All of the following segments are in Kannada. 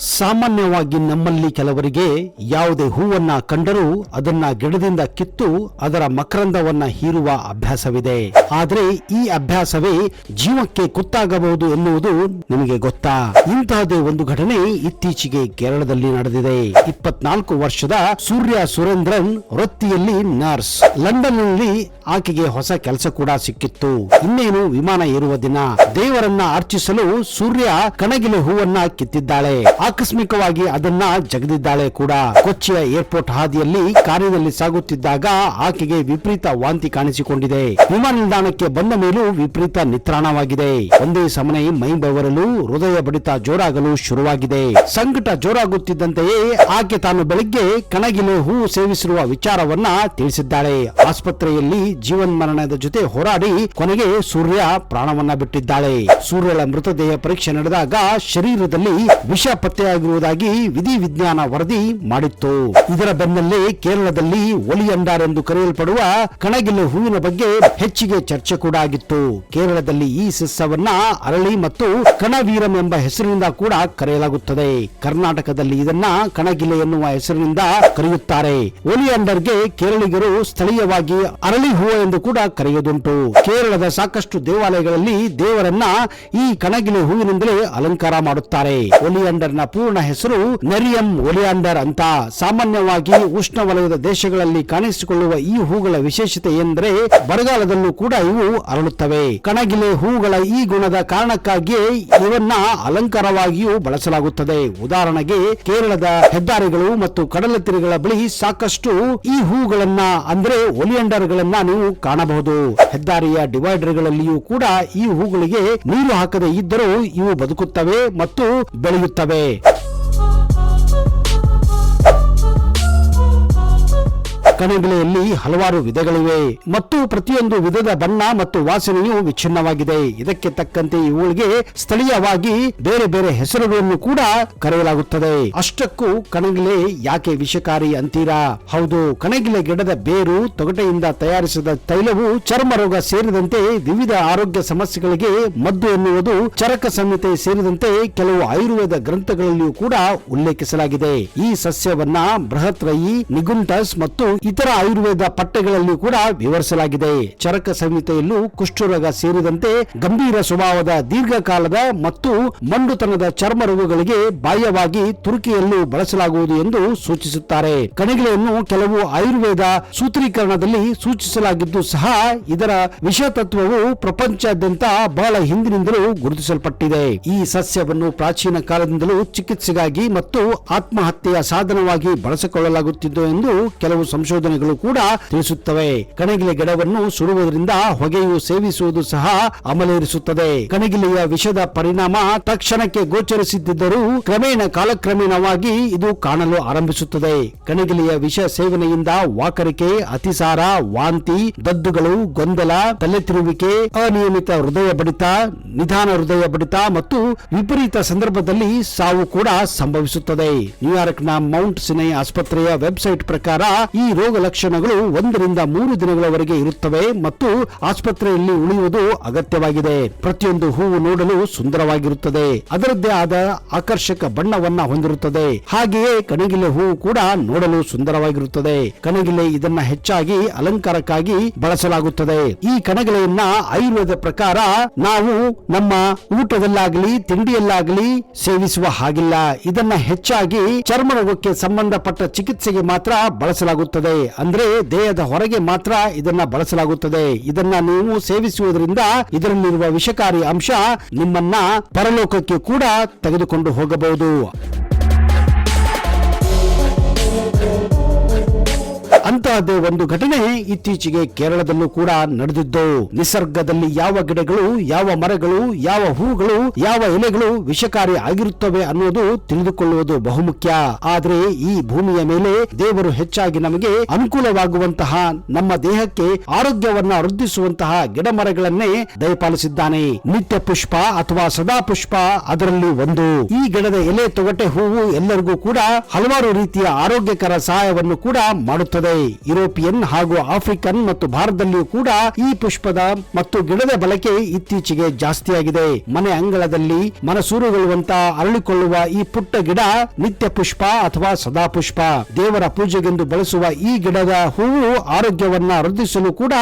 ಸಾಮಾನ್ಯವಾಗಿ ನಮ್ಮಲ್ಲಿ ಕೆಲವರಿಗೆ ಯಾವುದೇ ಹೂವನ್ನ ಕಂಡರೂ ಅದನ್ನ ಗಿಡದಿಂದ ಕಿತ್ತು ಅದರ ಮಕರಂದವನ್ನ ಹೀರುವ ಅಭ್ಯಾಸವಿದೆ. ಆದರೆ ಈ ಅಭ್ಯಾಸವೇ ಜೀವಕ್ಕೆ ಕುತ್ತಾಗಬಹುದು ಎನ್ನುವುದು ನಿಮಗೆ ಗೊತ್ತಾ? ಇಂತಹದೇ ಒಂದು ಘಟನೆ ಇತ್ತೀಚೆಗೆ ಕೇರಳದಲ್ಲಿ ನಡೆದಿದೆ. 24 ವರ್ಷದ ಸೂರ್ಯ ಸುರೇಂದ್ರನ್ ವೃತ್ತಿಯಲ್ಲಿ ನರ್ಸ್. ಲಂಡನ್ನಲ್ಲಿ ಆಕೆಗೆ ಹೊಸ ಕೆಲಸ ಕೂಡ ಸಿಕ್ಕಿತ್ತು. ಇನ್ನೇನು ವಿಮಾನ ಏರುವ ದಿನ. ದೇವರನ್ನ ಅರ್ಚಿಸಲು ಸೂರ್ಯ ಕಣಗಿಲೆ ಹೂವನ್ನ ಕಿತ್ತಿದ್ದಾಳೆ. ಆಕಸ್ಮಿಕವಾಗಿ ಅದನ್ನ ಜಗದಿದ್ದಾಳೆ ಕೂಡ. ಕೊಚ್ಚಿಯ ಏರ್ಪೋರ್ಟ್ ಹಾದಿಯಲ್ಲಿ ಕಾರಿನಲ್ಲಿ ಸಾಗುತ್ತಿದ್ದಾಗ ಆಕೆಗೆ ವಿಪರೀತ ವಾಂತಿ ಕಾಣಿಸಿಕೊಂಡಿದೆ. ವಿಮಾನ ನಿಲ್ದಾಣಕ್ಕೆ ಬಂದ ಮೇಲೂ ವಿಪರೀತ ನಿತ್ರಾಣವಾಗಿದೆ. ಒಂದೇ ಸಮನೆ ಮೈ ಬೆವರಲು, ಹೃದಯ ಬಡಿತ ಜೋರಾಗಲು ಶುರುವಾಗಿದೆ. ಸಂಕಟ ಜೋರಾಗುತ್ತಿದ್ದಂತೆಯೇ ಆಕೆ ತಾನು ಬೆಳಿಗ್ಗೆ ಕಣಗಿಲೆ ಹೂ ಸೇವಿಸಿರುವ ವಿಚಾರವನ್ನ ತಿಳಿಸಿದ್ದಾಳೆ. ಆಸ್ಪತ್ರೆಯಲ್ಲಿ ಜೀವನ್ಮರಣದ ಜೊತೆ ಹೋರಾಡಿ ಕೊನೆಗೆ ಸೂರ್ಯ ಪ್ರಾಣವನ್ನ ಬಿಟ್ಟಿದ್ದಾಳೆ. ಸೂರ್ಯಳ ಮೃತದೇಹ ಪರೀಕ್ಷೆ ನಡೆದಾಗ ಶರೀರದಲ್ಲಿ ವಿಷ ಪತ್ತೆಯಾಗಿರುವುದಾಗಿ ವಿಧಿವಿಜ್ಞಾನ ವರದಿ ಮಾಡಿತ್ತು. ಇದರ ಬೆನ್ನಲ್ಲೇ ಕೇರಳದಲ್ಲಿ ಒಲಿಯಂಡಾರ್ ಎಂದು ಕರೆಯಲ್ಪಡುವ ಕಣಗಿಲೆ ಹೂವಿನ ಬಗ್ಗೆ ಹೆಚ್ಚಿಗೆ ಚರ್ಚೆ ಕೂಡ ಆಗಿತ್ತು. ಕೇರಳದಲ್ಲಿ ಈ ಸಸ್ಯವನ್ನ ಅರಳಿ ಮತ್ತು ಕಣವೀರಂ ಎಂಬ ಹೆಸರಿನಿಂದ ಕೂಡ ಕರೆಯಲಾಗುತ್ತದೆ. ಕರ್ನಾಟಕದಲ್ಲಿ ಇದನ್ನ ಕಣಗಿಲೆ ಎನ್ನುವ ಹೆಸರಿನಿಂದ ಕರೆಯುತ್ತಾರೆ. ಒಲಿಯಂಡರ್ಗೆ ಕೇರಳಿಗರು ಸ್ಥಳೀಯವಾಗಿ ಅರಳಿ ಹೂವು ಎಂದು ಕೂಡ ಕರೆಯುವುದುಂಟು. ಕೇರಳದ ಸಾಕಷ್ಟು ದೇವಾಲಯಗಳಲ್ಲಿ ದೇವರನ್ನ ಈ ಕಣಗಿಲೆ ಹೂವಿನಿಂದಲೇ ಅಲಂಕಾರ ಮಾಡುತ್ತಾರೆ. ಒಲಿಯಂಡರ್ನ ಪೂರ್ಣ ಹೆಸರು ನೆರಿಯಂ ಒಲಿಯಾಂಡರ್ ಅಂತ. ಸಾಮಾನ್ಯವಾಗಿ ಉಷ್ಣವಲಯದ ದೇಶಗಳಲ್ಲಿ ಕಾಣಿಸಿಕೊಳ್ಳುವ ಈ ಹೂಗಳ ವಿಶೇಷತೆ ಎಂದರೆ ಬರಗಾಲದಲ್ಲೂ ಕೂಡ ಇವು ಅರಳುತ್ತವೆ. ಕಣಗಿಲೆ ಹೂಗಳ ಈ ಗುಣದ ಕಾರಣಕ್ಕಾಗಿಯೇ ಇವನ್ನ ಅಲಂಕಾರವಾಗಿಯೂ ಬಳಸಲಾಗುತ್ತದೆ. ಉದಾಹರಣೆಗೆ ಕೇರಳದ ಹೆದ್ದಾರಿಗಳು ಮತ್ತು ಕಡಲ ತೀರಗಳ ಬಳಿ ಸಾಕಷ್ಟು ಈ ಹೂಗಳನ್ನ ಅಂದ್ರೆ ಒಲಿಯಂಡರ್ ಗಳನ್ನ ನೀವು ಕಾಣಬಹುದು. ಹೆದ್ದಾರಿಯ ಡಿವೈಡರ್ ಗಳಲ್ಲಿಯೂ ಕೂಡ ಈ ಹೂಗಳಿಗೆ ನೀರು ಹಾಕದೇ ಇದ್ದರೂ ಇವು ಬದುಕುತ್ತವೆ ಮತ್ತು ಬೆಳೆಯುತ್ತವೆ. ಕಣಗಿಲೆಯಲ್ಲಿ ಹಲವಾರು ವಿಧಗಳಿವೆ ಮತ್ತು ಪ್ರತಿಯೊಂದು ವಿಧದ ಬಣ್ಣ ಮತ್ತು ವಾಸನೆಯು ವಿಚ್ಛಿನ್ನವಾಗಿದೆ. ಇದಕ್ಕೆ ತಕ್ಕಂತೆ ಇವುಗಳಿಗೆ ಸ್ಥಳೀಯವಾಗಿ ಬೇರೆ ಬೇರೆ ಹೆಸರುಗಳನ್ನು ಕೂಡ ಕರೆಯಲಾಗುತ್ತದೆ. ಅಷ್ಟಕ್ಕೂ ಕಣಗಿಲೆ ಯಾಕೆ ವಿಷಕಾರಿ ಅಂತೀರಾ? ಹೌದು, ಕಣಗಿಲೆ ಗಿಡದ ಬೇರು, ತೊಗಟೆಯಿಂದ ತಯಾರಿಸಿದ ತೈಲವು ಚರ್ಮ ರೋಗ ಸೇರಿದಂತೆ ವಿವಿಧ ಆರೋಗ್ಯ ಸಮಸ್ಯೆಗಳಿಗೆ ಮದ್ದು ಎನ್ನುವುದು ಚರಕ ಸಂಹಿತೆ ಸೇರಿದಂತೆ ಕೆಲವು ಆಯುರ್ವೇದ ಗ್ರಂಥಗಳಲ್ಲಿಯೂ ಕೂಡ ಉಲ್ಲೇಖಿಸಲಾಗಿದೆ. ಈ ಸಸ್ಯವನ್ನ ಬೃಹತ್ರಯಿ, ನಿಗುಂಟಸ್ ಮತ್ತು ಇತರ ಆಯುರ್ವೇದ ಪಠ್ಯಗಳಲ್ಲಿ ಕೂಡ ವಿವರಿಸಲಾಗಿದೆ. ಚರಕ ಸಂಹಿತೆಯಲ್ಲೂ ಕುಷ್ಠರೋಗ ಸೇರಿದಂತೆ ಗಂಭೀರ ಸ್ವಭಾವದ ದೀರ್ಘಕಾಲದ ಮತ್ತು ಮಂಡುತನದ ಚರ್ಮ ರೋಗಗಳಿಗೆ ಬಾಹ್ಯವಾಗಿ ತುರುಕಿಯಲ್ಲೂ ಬಳಸಲಾಗುವುದು ಎಂದು ಸೂಚಿಸುತ್ತಾರೆ. ಕಣಗಿಲೆಯನ್ನು ಕೆಲವು ಆಯುರ್ವೇದ ಸೂತ್ರೀಕರಣದಲ್ಲಿ ಸೂಚಿಸಲಾಗಿದ್ದು ಸಹ ಇದರ ವಿಷ ತತ್ವವು ಪ್ರಪಂಚಾದ್ಯಂತ ಬಹಳ ಹಿಂದಿನಿಂದಲೂ ಗುರುತಿಸಲ್ಪಟ್ಟಿದೆ. ಈ ಸಸ್ಯವನ್ನು ಪ್ರಾಚೀನ ಕಾಲದಿಂದಲೂ ಚಿಕಿತ್ಸೆಗಾಗಿ ಮತ್ತು ಆತ್ಮಹತ್ಯೆಯ ಸಾಧನವಾಗಿ ಬಳಸಿಕೊಳ್ಳಲಾಗುತ್ತಿದ್ದು ಎಂದು ಕೆಲವು ಸಂಶೋಧನೆಗಳು ಕೂಡ ತಿಳಿಸುತ್ತವೆ. ಕಣಗಿಲೆ ಗಿಡವನ್ನು ಸುಡುವುದರಿಂದ ಹೊಗೆಯು ಸೇವಿಸುವುದು ಸಹ ಅಮಲೇರಿಸುತ್ತದೆ. ಕಣಗಿಲೆಯ ವಿಷದ ಪರಿಣಾಮ ತಕ್ಷಣಕ್ಕೆ ಗೋಚರಿಸುತ್ತಿದ್ದರೂ ಕ್ರಮೇಣ ಕಾಲಕ್ರಮೇಣವಾಗಿ ಇದು ಕಾಣಲು ಆರಂಭಿಸುತ್ತದೆ. ಕಣಗಿಲೆಯ ವಿಷ ಸೇವನೆಯಿಂದ ವಾಕರಿಕೆ, ಅತಿಸಾರ, ವಾಂತಿ, ದದ್ದುಗಳು, ಗೊಂದಲ, ತಲೆ ತಿರುವಿಕೆ, ಅನಿಯಮಿತ ಹೃದಯ ಬಡಿತ, ನಿಧಾನ ಹೃದಯ ಬಡಿತ ಮತ್ತು ವಿಪರೀತ ಸಂದರ್ಭದಲ್ಲಿ ಸಾವು ಕೂಡ ಸಂಭವಿಸುತ್ತದೆ. ನ್ಯೂಯಾರ್ಕ್ನ ಮೌಂಟ್ ಸಿನೈ ಆಸ್ಪತ್ರೆಯ ವೆಬ್ಸೈಟ್ ಪ್ರಕಾರ ಈ ರೋಗ ಲಕ್ಷಣಗಳು 1 ರಿಂದ 3 ದಿನಗಳವರೆಗೆ ಇರುತ್ತವೆ ಮತ್ತು ಆಸ್ಪತ್ರೆಯಲ್ಲಿ ಉಳಿಯುವುದು ಅಗತ್ಯವಾಗಿದೆ. ಪ್ರತಿಯೊಂದು ಹೂವು ನೋಡಲು ಸುಂದರವಾಗಿರುತ್ತದೆ. ಅದರದ್ದೇ ಆದ ಆಕರ್ಷಕ ಬಣ್ಣವನ್ನ ಹೊಂದಿರುತ್ತದೆ. ಹಾಗೆಯೇ ಕಣಗಿಲೆ ಹೂವು ಕೂಡ ನೋಡಲು ಸುಂದರವಾಗಿರುತ್ತದೆ. ಕಣಗಿಲೆ ಇದನ್ನ ಹೆಚ್ಚಾಗಿ ಅಲಂಕಾರಕ್ಕಾಗಿ ಬಳಸಲಾಗುತ್ತದೆ. ಈ ಕಣಗಿಲೆಯನ್ನ ಆಯುರ್ವೇದ ಪ್ರಕಾರ ನಾವು ನಮ್ಮ ಊಟದಲ್ಲಾಗಲಿ ತಿಂಡಿಯಲ್ಲಾಗಲಿ ಸೇವಿಸುವ ಹಾಗಿಲ್ಲ. ಇದನ್ನ ಹೆಚ್ಚಾಗಿ ಚರ್ಮ ರೋಗಕ್ಕೆ ಸಂಬಂಧಪಟ್ಟ ಚಿಕಿತ್ಸೆಗೆ ಮಾತ್ರ ಬಳಸಲಾಗುತ್ತದೆ. ಅಂದ್ರೆ ದೇಹದ ಹೊರಗೆ ಮಾತ್ರ ಇದನ್ನ ಬಳಸಲಾಗುತ್ತದೆ. ಇದನ್ನ ನೀವು ಸೇವಿಸುವುದರಿಂದ ಇದರಲ್ಲಿರುವ ವಿಷಕಾರಿ ಅಂಶ ನಿಮ್ಮನ್ನ ಪರಲೋಕಕ್ಕೆ ಕೂಡ ತೆಗೆದುಕೊಂಡು ಹೋಗಬಹುದು. ಅಂತಹದೇ ಒಂದು ಘಟನೆ ಇತ್ತೀಚೆಗೆ ಕೇರಳದಲ್ಲೂ ಕೂಡ ನಡೆದಿದ್ದು. ನಿಸರ್ಗದಲ್ಲಿ ಯಾವ ಗಿಡಗಳು, ಯಾವ ಮರಗಳು, ಯಾವ ಹೂಗಳು, ಯಾವ ಎಲೆಗಳು ವಿಷಕಾರಿ ಆಗಿರುತ್ತವೆ ಅನ್ನೋದು ತಿಳಿದುಕೊಳ್ಳುವುದು ಬಹುಮುಖ್ಯ. ಆದ್ರೆ ಈ ಭೂಮಿಯ ಮೇಲೆ ದೇವರು ಹೆಚ್ಚಾಗಿ ನಮಗೆ ಅನುಕೂಲವಾಗುವಂತಹ, ನಮ್ಮ ದೇಹಕ್ಕೆ ಆರೋಗ್ಯವನ್ನ ವೃದ್ಧಿಸುವಂತಹ ಗಿಡ ಮರಗಳನ್ನೇ ದಯಪಾಲಿಸಿದ್ದಾನೆ. ನಿತ್ಯ ಪುಷ್ಪ ಅಥವಾ ಸದಾ ಪುಷ್ಪ ಅದರಲ್ಲಿ ಒಂದು. ಈ ಗಿಡದ ಎಲೆ, ತೊಗಟೆ, ಹೂವು ಎಲ್ಲರಿಗೂ ಕೂಡ ಹಲವಾರು ರೀತಿಯ ಆರೋಗ್ಯಕರ ಸಹಾಯವನ್ನು ಕೂಡ ಮಾಡುತ್ತದೆ. ಯುರೋಪಿಯನ್ ಹಾಗೂ ಆಫ್ರಿಕನ್ ಮತ್ತು ಭಾರತದಲ್ಲಿಯೂ ಕೂಡ ಈ ಪುಷ್ಪದ ಮತ್ತು ಗಿಡದ ಬಳಕೆ ಇತ್ತೀಚೆಗೆ ಜಾಸ್ತಿಯಾಗಿದೆ. ಮನೆ ಅಂಗಳದಲ್ಲಿ ಮನಸೂರುಗೊಳ್ಳುವಂತ ಅರಳಿಕೊಳ್ಳುವ ಈ ಪುಟ್ಟ ಗಿಡ ನಿತ್ಯ ಪುಷ್ಪ ಅಥವಾ ಸದಾ ಪುಷ್ಪ. ದೇವರ ಪೂಜೆಗೆಂದು ಬಳಸುವ ಈ ಗಿಡದ ಹೂವು ಆರೋಗ್ಯವನ್ನ ವೃದ್ಧಿಸಲು ಕೂಡ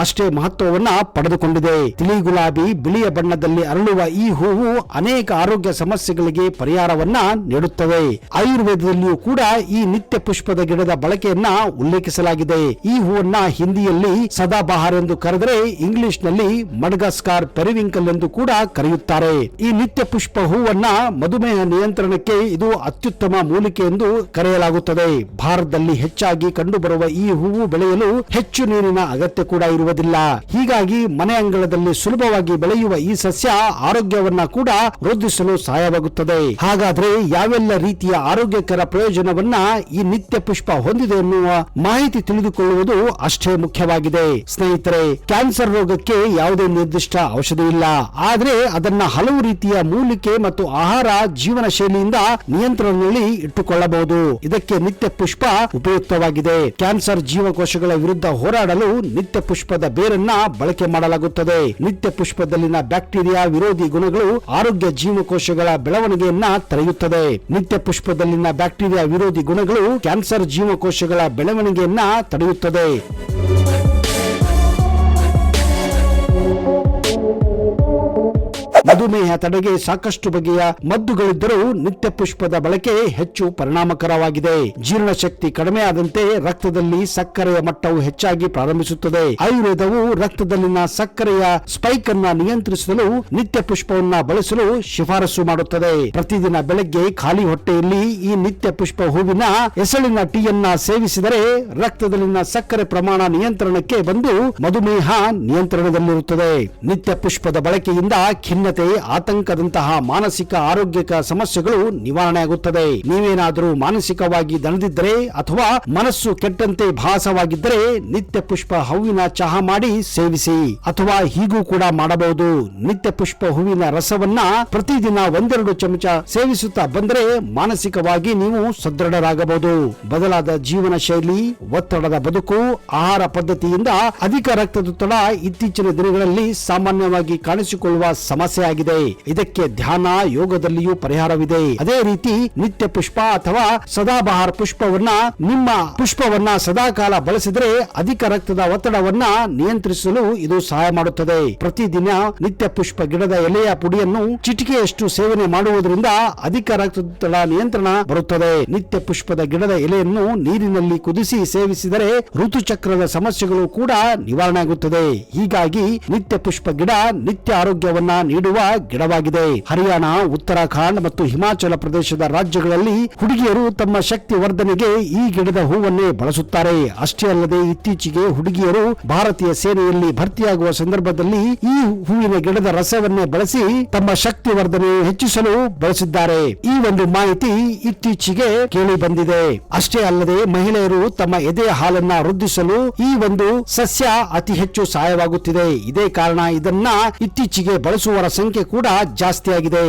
ಅಷ್ಟೇ ಮಹತ್ವವನ್ನ ಪಡೆದುಕೊಂಡಿದೆ. ತಿಳಿ ಗುಲಾಬಿ ಬಿಳಿಯ ಬಣ್ಣದಲ್ಲಿ ಅರಳುವ ಈ ಹೂವು ಅನೇಕ ಆರೋಗ್ಯ ಸಮಸ್ಯೆಗಳಿಗೆ ಪರಿಹಾರವನ್ನ ನೀಡುತ್ತವೆ. ಆಯುರ್ವೇದದಲ್ಲಿಯೂ ಕೂಡ ಈ ನಿತ್ಯ ಪುಷ್ಪದ ಗಿಡದ ಬಳಕೆಯನ್ನ ಉಲ್ಲೇಖಿಸಲಾಗಿದೆ. ಈ ಹೂವನ್ನ ಹಿಂದಿಯಲ್ಲಿ ಸದಾಬಹಾರ್ ಎಂದು ಕರೆದರೆ ಇಂಗ್ಲಿಷ್ ನಲ್ಲಿ ಮಡಗಾಸ್ಕಾರ್ ಪೆರಿವಿಂಕಲ್ ಎಂದು ಕೂಡ ಕರೆಯುತ್ತಾರೆ. ಈ ನಿತ್ಯ ಪುಷ್ಪ ಹೂವನ್ನ ಮಧುಮೇಹ ನಿಯಂತ್ರಣಕ್ಕೆ ಇದು ಅತ್ಯುತ್ತಮ ಮೂಲಿಕೆ ಎಂದು ಕರೆಯಲಾಗುತ್ತದೆ. ಭಾರತದಲ್ಲಿ ಹೆಚ್ಚಾಗಿ ಕಂಡುಬರುವ ಈ ಹೂವು ಬೆಳೆಯಲು ಹೆಚ್ಚು ನೀರಿನ ಅಗತ್ಯ ಕೂಡ ಇರುವುದಿಲ್ಲ. ಹೀಗಾಗಿ ಮನೆ ಅಂಗಳದಲ್ಲಿ ಸುಲಭವಾಗಿ ಬೆಳೆಯುವ ಈ ಸಸ್ಯ ಆರೋಗ್ಯವನ್ನ ಕೂಡ ವೃದ್ಧಿಸಲು ಸಹಾಯವಾಗುತ್ತದೆ. ಹಾಗಾದ್ರೆ ಯಾವೆಲ್ಲ ರೀತಿಯ ಆರೋಗ್ಯಕರ ಪ್ರಯೋಜನವನ್ನ ಈ ನಿತ್ಯ ಪುಷ್ಪ ಹೊಂದಿದೆ ಎನ್ನುವ ಮಾಹಿತಿ ತಿಳಿದುಕೊಳ್ಳುವುದು ಅಷ್ಟೇ ಮುಖ್ಯವಾಗಿದೆ. ಸ್ನೇಹಿತರೆ, ಕ್ಯಾನ್ಸರ್ ರೋಗಕ್ಕೆ ಯಾವುದೇ ನಿರ್ದಿಷ್ಟ ಔಷಧಿ ಇಲ್ಲ, ಆದ್ರೆ ಅದನ್ನ ಹಲವು ರೀತಿಯ ಮೂಲಿಕೆ ಮತ್ತು ಆಹಾರ ಜೀವನ ಶೈಲಿಯಿಂದ ನಿಯಂತ್ರಣದಲ್ಲಿ ಇಟ್ಟುಕೊಳ್ಳಬಹುದು. ಇದಕ್ಕೆ ನಿತ್ಯ ಪುಷ್ಪ ಉಪಯುಕ್ತವಾಗಿದೆ. ಕ್ಯಾನ್ಸರ್ ಜೀವಕೋಶಗಳ ವಿರುದ್ಧ ಹೋರಾಡಲು ನಿತ್ಯ ಪುಷ್ಪದ ಬೇರನ್ನ ಬಳಕೆ ಮಾಡಲಾಗುತ್ತದೆ. ನಿತ್ಯ ಪುಷ್ಪದಲ್ಲಿನ ಬ್ಯಾಕ್ಟೀರಿಯಾ ವಿರೋಧಿ ಗುಣಗಳು ಆರೋಗ್ಯ ಜೀವಕೋಶಗಳ ಬೆಳವಣಿಗೆಯನ್ನ ತಡೆಯುತ್ತದೆ. ನಿತ್ಯ ಪುಷ್ಪದಲ್ಲಿನ ಬ್ಯಾಕ್ಟೀರಿಯಾ ವಿರೋಧಿ ಗುಣಗಳು ಕ್ಯಾನ್ಸರ್ ಜೀವಕೋಶಗಳ ಬೆಳವಣಿಗೆಯನ್ನ ತಡೆಯುತ್ತದೆ. ಮಧುಮೇಹ ತಡೆಗೆ ಸಾಕಷ್ಟು ಬಗೆಯ ಮದ್ದುಗಳಿದ್ದರೂ ನಿತ್ಯ ಪುಷ್ಪದ ಬಳಕೆ ಹೆಚ್ಚು ಪರಿಣಾಮಕರವಾಗಿದೆ. ಜೀರ್ಣಶಕ್ತಿ ಕಡಿಮೆ ಆದಂತೆ ರಕ್ತದಲ್ಲಿ ಸಕ್ಕರೆಯ ಮಟ್ಟವು ಹೆಚ್ಚಾಗಿ ಪ್ರಾರಂಭಿಸುತ್ತದೆ. ಆಯುರ್ವೇದವು ರಕ್ತದಲ್ಲಿನ ಸಕ್ಕರೆಯ ಸ್ಪೈಕ್ ಅನ್ನ ನಿಯಂತ್ರಿಸಲು ನಿತ್ಯ ಪುಷ್ಪವನ್ನ ಬಳಸಲು ಶಿಫಾರಸು ಮಾಡುತ್ತದೆ. ಪ್ರತಿದಿನ ಬೆಳಗ್ಗೆ ಖಾಲಿ ಹೊಟ್ಟೆಯಲ್ಲಿ ಈ ನಿತ್ಯ ಪುಷ್ಪ ಹೂವಿನ ಎಸಳಿನ ಟೀಯನ್ನ ಸೇವಿಸಿದರೆ ರಕ್ತದಲ್ಲಿನ ಸಕ್ಕರೆ ಪ್ರಮಾಣ ನಿಯಂತ್ರಣಕ್ಕೆ ಬಂದು ಮಧುಮೇಹ ನಿಯಂತ್ರಣದಲ್ಲಿರುತ್ತದೆ. ನಿತ್ಯ ಪುಷ್ಪದ ಬಳಕೆಯಿಂದ ಖಿನ್ನತೆ, ಆತಂಕದಂತಹ ಮಾನಸಿಕ ಆರೋಗ್ಯಕ ಸಮಸ್ಯೆಗಳು ನಿವಾರಣೆಯಾಗುತ್ತದೆ. ನೀವೇನಾದರೂ ಮಾನಸಿಕವಾಗಿ ದಣಿದಿದ್ದರೆ ಅಥವಾ ಮನಸ್ಸು ಕೆಟ್ಟಂತೆ ಭಾಸವಾಗಿದ್ದರೆ ನಿತ್ಯ ಪುಷ್ಪ ಹೂವಿನ ಚಹಾ ಮಾಡಿ ಸೇವಿಸಿ. ಅಥವಾ ಹೀಗೂ ಕೂಡ ಮಾಡಬಹುದು. ನಿತ್ಯ ಪುಷ್ಪ ಹೂವಿನ ರಸವನ್ನ ಪ್ರತಿದಿನ 1-2 ಚಮಚ ಸೇವಿಸುತ್ತಾ ಬಂದರೆ ಮಾನಸಿಕವಾಗಿ ನೀವು ಸದೃಢರಾಗಬಹುದು. ಬದಲಾದ ಜೀವನ ಶೈಲಿ, ಒತ್ತಡದ ಬದುಕು, ಆಹಾರ ಪದ್ಧತಿಯಿಂದ ಅಧಿಕ ರಕ್ತದೊತ್ತಡ ಇತ್ತೀಚಿನ ದಿನಗಳಲ್ಲಿ ಸಾಮಾನ್ಯವಾಗಿ ಕಾಣಿಸಿಕೊಳ್ಳುವ ಸಮಸ್ಯೆ ಆಗಿದೆ. ಇದಕ್ಕೆ ಧ್ಯಾನ, ಯೋಗದಲ್ಲಿಯೂ ಪರಿಹಾರವಿದೆ. ಅದೇ ರೀತಿ ನಿತ್ಯ ಪುಷ್ಪ ಅಥವಾ ಸದಾಬಹಾರ್ ಪುಷ್ಪವನ್ನ ಸದಾಕಾಲ ಬಳಸಿದರೆ ಅಧಿಕ ರಕ್ತದ ಒತ್ತಡವನ್ನ ನಿಯಂತ್ರಿಸಲು ಇದು ಸಹಾಯ ಮಾಡುತ್ತದೆ. ಪ್ರತಿದಿನ ನಿತ್ಯ ಪುಷ್ಪ ಗಿಡದ ಎಲೆಯ ಪುಡಿಯನ್ನು ಚಿಟಿಕೆಯಷ್ಟು ಸೇವನೆ ಮಾಡುವುದರಿಂದ ಅಧಿಕ ರಕ್ತದೊತ್ತಡ ನಿಯಂತ್ರಣ ಬರುತ್ತದೆ. ನಿತ್ಯ ಪುಷ್ಪದ ಗಿಡದ ಎಲೆಯನ್ನು ನೀರಿನಲ್ಲಿ ಕುದಿಸಿ ಸೇವಿಸಿದರೆ ಋತುಚಕ್ರದ ಸಮಸ್ಯೆಗಳು ಕೂಡ ನಿವಾರಣೆ ಆಗುತ್ತದೆ. ಹೀಗಾಗಿ ನಿತ್ಯ ಪುಷ್ಪ ಗಿಡ ನಿತ್ಯ ಆರೋಗ್ಯವನ್ನ ನೀಡುವ ಗಿಡವಾಗಿದೆ. ಹರಿಯಾಣ, ಉತ್ತರಾಖಂಡ್ ಮತ್ತು ಹಿಮಾಚಲ ಪ್ರದೇಶದ ರಾಜ್ಯಗಳಲ್ಲಿ ಹುಡುಗಿಯರು ತಮ್ಮ ಶಕ್ತಿ ವರ್ಧನೆಗೆ ಈ ಗಿಡದ ಹೂವನ್ನೇ ಬಳಸುತ್ತಾರೆ. ಅಷ್ಟೇ ಅಲ್ಲದೆ ಇತ್ತೀಚೆಗೆ ಹುಡುಗಿಯರು ಭಾರತೀಯ ಸೇನೆಯಲ್ಲಿ ಭರ್ತಿಯಾಗುವ ಸಂದರ್ಭದಲ್ಲಿ ಈ ಹೂವಿನ ಗಿಡದ ರಸವನ್ನೇ ಬಳಸಿ ತಮ್ಮ ಶಕ್ತಿ ವರ್ಧನೆ ಹೆಚ್ಚಿಸಲು ಬಳಸಿದ್ದಾರೆ. ಈ ಒಂದು ಮಾಹಿತಿ ಇತ್ತೀಚೆಗೆ ಕೇಳಿ ಬಂದಿದೆ. ಅಷ್ಟೇ ಅಲ್ಲದೆ ಮಹಿಳೆಯರು ತಮ್ಮ ಎದೆಯ ಹಾಲನ್ನ ವೃದ್ಧಿಸಲು ಈ ಒಂದು ಸಸ್ಯ ಅತಿ ಹೆಚ್ಚು ಸಹಾಯವಾಗುತ್ತಿದೆ. ಇದೇ ಕಾರಣ ಇದನ್ನ ಇತ್ತೀಚೆಗೆ ಬಳಸುವವರ ಸಂಖ್ಯೆ ಕೂಡ ಜಾಸ್ತಿಯಾಗಿದೆ.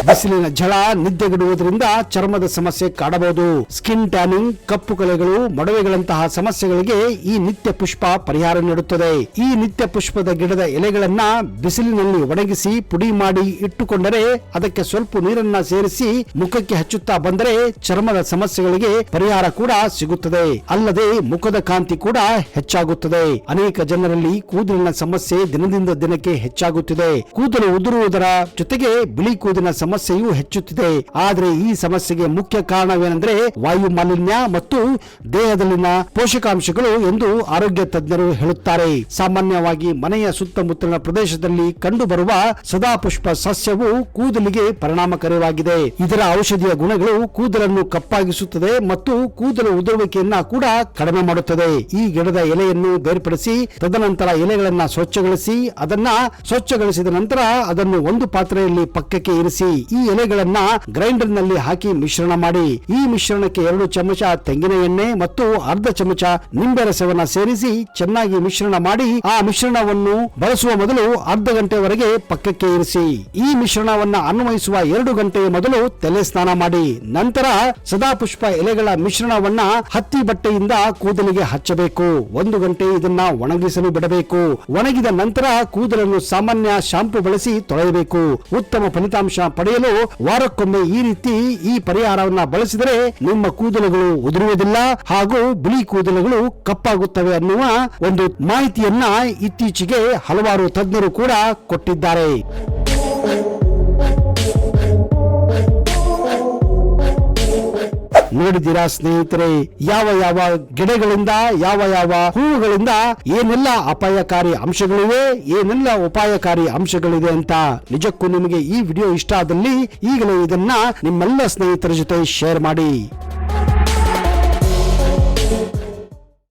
ಬಿಸಿಲಿನ ಝಳ, ನಿದ್ದೆಗೆಡುವುದರಿಂದ ಚರ್ಮದ ಸಮಸ್ಯೆ ಕಾಡಬಹುದು. ಸ್ಕಿನ್ ಟ್ಯಾನಿಂಗ್, ಕಪ್ಪು ಕಲೆಗಳು, ಮೊಡವೆಗಳಂತಹ ಸಮಸ್ಯೆಗಳಿಗೆ ಈ ನಿತ್ಯ ಪುಷ್ಪ ಪರಿಹಾರ ನೀಡುತ್ತದೆ. ಈ ನಿತ್ಯ ಪುಷ್ಪದ ಗಿಡದ ಎಲೆಗಳನ್ನ ಬಿಸಿಲಿನಲ್ಲಿ ಒಣಗಿಸಿ ಪುಡಿ ಮಾಡಿ ಇಟ್ಟುಕೊಂಡರೆ ಅದಕ್ಕೆ ಸ್ವಲ್ಪ ನೀರನ್ನ ಸೇರಿಸಿ ಮುಖಕ್ಕೆ ಹಚ್ಚುತ್ತಾ ಬಂದರೆ ಚರ್ಮದ ಸಮಸ್ಯೆಗಳಿಗೆ ಪರಿಹಾರ ಕೂಡ ಸಿಗುತ್ತದೆ. ಅಲ್ಲದೆ ಮುಖದ ಕಾಂತಿ ಕೂಡ ಹೆಚ್ಚಾಗುತ್ತದೆ. ಅನೇಕ ಜನರಲ್ಲಿ ಕೂದಲಿನ ಸಮಸ್ಯೆ ದಿನದಿಂದ ದಿನಕ್ಕೆ ಹೆಚ್ಚಾಗುತ್ತಿದೆ. ಕೂದಲು ಉದುರುವುದರ ಜೊತೆಗೆ ಬಿಳಿ ಕೂದಲಿನ ಸಮಸ್ಯೆಯೂ ಹೆಚ್ಚುತ್ತಿದೆ. ಆದರೆ ಈ ಸಮಸ್ಯೆಗೆ ಮುಖ್ಯ ಕಾರಣವೇನೆಂದರೆ ವಾಯು ಮಾಲಿನ್ಯ ಮತ್ತು ದೇಹದಲ್ಲಿನ ಪೋಷಕಾಂಶಗಳು ಎಂದು ಆರೋಗ್ಯ ತಜ್ಞರು ಹೇಳುತ್ತಾರೆ. ಸಾಮಾನ್ಯವಾಗಿ ಮನೆಯ ಸುತ್ತಮುತ್ತಲಿನ ಪ್ರದೇಶದಲ್ಲಿ ಕಂಡುಬರುವ ಸದಾ ಪುಷ್ಪ ಸಸ್ಯವು ಕೂದಲಿಗೆ ಪರಿಣಾಮಕಾರಿಯಾಗಿದೆ. ಇದರ ಔಷಧೀಯ ಗುಣಗಳು ಕೂದಲನ್ನು ಕಪ್ಪಾಗಿಸುತ್ತದೆ ಮತ್ತು ಕೂದಲು ಉದುರುವಿಕೆಯನ್ನ ಕೂಡ ಕಡಿಮೆ ಮಾಡುತ್ತದೆ. ಈ ಗಿಡದ ಎಲೆಯನ್ನು ಬೇರ್ಪಡಿಸಿ ತದನಂತರ ಎಲೆಗಳನ್ನ ಸ್ವಚ್ಛಗೊಳಿಸಿ ಸ್ವಚ್ಛಗೊಳಿಸಿದ ನಂತರ ಅದನ್ನು ಒಂದು ಪಾತ್ರೆಯಲ್ಲಿ ಪಕ್ಕಕ್ಕೆ ಇರಿಸಿ. ಈ ಈ ಎಲೆಗಳನ್ನ ಗ್ರೈಂಡರ್ ನಲ್ಲಿ ಹಾಕಿ ಮಿಶ್ರಣ ಮಾಡಿ ಈ ಮಿಶ್ರಣಕ್ಕೆ 2 ಚಮಚ ತೆಂಗಿನ ಎಣ್ಣೆ ಮತ್ತು ಅರ್ಧ ಚಮಚ ನಿಂಬೆ ರಸವನ್ನ ಸೇರಿಸಿ ಚೆನ್ನಾಗಿ ಮಿಶ್ರಣ ಮಾಡಿ ಆ ಮಿಶ್ರಣವನ್ನು ಬಳಸುವ ಮೊದಲು ಅರ್ಧ ಗಂಟೆವರೆಗೆ ಪಕ್ಕಕ್ಕೆ ಇರಿಸಿ. ಈ ಮಿಶ್ರಣವನ್ನ ಅನ್ವಯಿಸುವ 2 ಗಂಟೆಯ ಮೊದಲು ತಲೆ ಸ್ನಾನ ಮಾಡಿ. ನಂತರ ಸದಾಪುಷ್ಪ ಎಲೆಗಳ ಮಿಶ್ರಣವನ್ನ ಹತ್ತಿ ಬಟ್ಟೆಯಿಂದ ಕೂದಲಿಗೆ ಹಚ್ಚಬೇಕು. 1 ಗಂಟೆ ಇದನ್ನ ಒಣಗಿಸಲು ಬಿಡಬೇಕು. ಒಣಗಿದ ನಂತರ ಕೂದಲನ್ನು ಸಾಮಾನ್ಯ ಶಾಂಪು ಬಳಸಿ ತೊಳೆಯಬೇಕು. ಉತ್ತಮ ಫಲಿತಾಂಶ ಪಡೆಯಲು ವಾರಕ್ಕೊಮ್ಮೆ ಈ ರೀತಿ ಈ ಪರಿಹಾರವನ್ನ ಬಳಸಿದರೆ ನಿಮ್ಮ ಕೂದಲುಗಳು ಉದುರುವುದಿಲ್ಲ ಹಾಗೂ ಬಿಳಿ ಕೂದಲುಗಳು ಕಪ್ಪಾಗುತ್ತವೆ ಅನ್ನುವ ಒಂದು ಮಾಹಿತಿಯನ್ನ ಇತ್ತೀಚೆಗೆ ಹಲವಾರು ತಜ್ಞರು ಕೂಡ ಕೊಟ್ಟಿದ್ದಾರೆ. ನೋಡಿದ್ದೀರಾ ಸ್ನೇಹಿತರೆ, ಯಾವ ಗಿಡಗಳಿಂದ ಯಾವ ಹೂವುಗಳಿಂದ ಏನೆಲ್ಲ ಅಪಾಯಕಾರಿ ಅಂಶಗಳಿವೆ, ಏನೆಲ್ಲ ಉಪಾಯಕಾರಿ ಅಂಶಗಳಿದೆ ಅಂತ. ನಿಜಕ್ಕೂ ನಿಮಗೆ ಈ ವಿಡಿಯೋ ಇಷ್ಟ ಆದಲ್ಲಿ ಈಗಲೇ ಇದನ್ನ ನಿಮ್ಮೆಲ್ಲ ಸ್ನೇಹಿತರ ಜೊತೆ ಶೇರ್ ಮಾಡಿ.